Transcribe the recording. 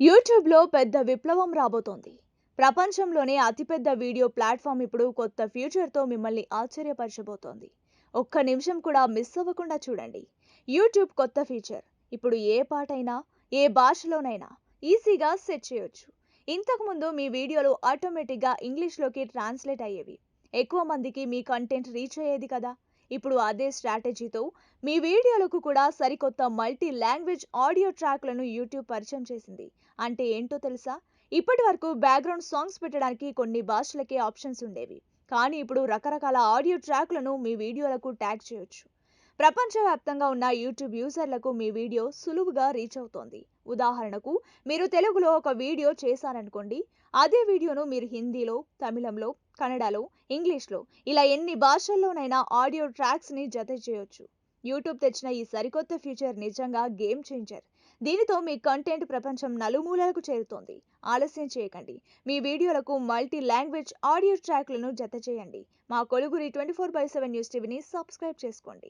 యూట్యూబ్‌లో పెద్ద విప్లవం రాబోతోంది. ప్రపంచంలోనే అతిపెద్ద వీడియో ప్లాట్‌ఫార్మ్ ఇప్పుడు కొత్త ఫ్యూచర్‌తో మిమ్మల్ని ఆశ్చర్యపరచబోతోంది. ఒక్క నిమిషం కూడా మిస్ అవ్వకుండా చూడండి. యూట్యూబ్ కొత్త ఫీచర్. ఇప్పుడు ఏ పాటైనా, ఏ భాషలోనైనా ఈజీగా సెట్ చేయొచ్చు. ఇంతకుముందు మీ వీడియోలు ఆటోమేటిక్‌గా ఇంగ్లీష్‌లోకి ట్రాన్స్‌లేట్ అయ్యేవి. ఎక్కువ మందికి మీ కంటెంట్ రీచ్ అయ్యేది కదా! ఇప్పుడు అదే స్ట్రాటజీతో మీ వీడియోలకు కూడా సరికొత్త మల్టీ లాంగ్వేజ్ ఆడియో ట్రాక్‌లను యూట్యూబ్ పరిచయం చేసింది. అంటే ఏంటో తెలుసా? ఇప్పటి వరకు బ్యాక్గ్రౌండ్ సాంగ్స్ పెట్టడానికి కొన్ని భాషలకే ఆప్షన్స్ ఉండేవి. కానీ ఇప్పుడు రకరకాల ఆడియో ట్రాక్లను మీ వీడియోలకు ట్యాగ్ చేయొచ్చు. ప్రపంచవ్యాప్తంగా ఉన్న యూట్యూబ్ యూజర్లకు మీ వీడియో సులువుగా రీచ్ అవుతోంది. ఉదాహరణకు, మీరు తెలుగులో ఒక వీడియో చేశారనుకోండి, అదే వీడియోను మీరు హిందీలో, తమిళంలో, కన్నడలో, ఇంగ్లీష్లో ఇలా ఎన్ని భాషల్లోనైనా ఆడియో ట్రాక్స్ని జత చేయొచ్చు. యూట్యూబ్ తెచ్చిన ఈ సరికొత్త ఫీచర్ నిజంగా గేమ్ చేంజర్. దీనితో మీ కంటెంట్ ప్రపంచం నలుమూలలకు చేరుతోంది. ఆలస్యం చేయకండి. మీ వీడియోలకు మల్టీ లాంగ్వేజ్ ఆడియో ట్రాక్లను జత చేయండి. మా కొలుగురి 24/7 న్యూస్ టీవీని సబ్స్క్రైబ్ చేసుకోండి.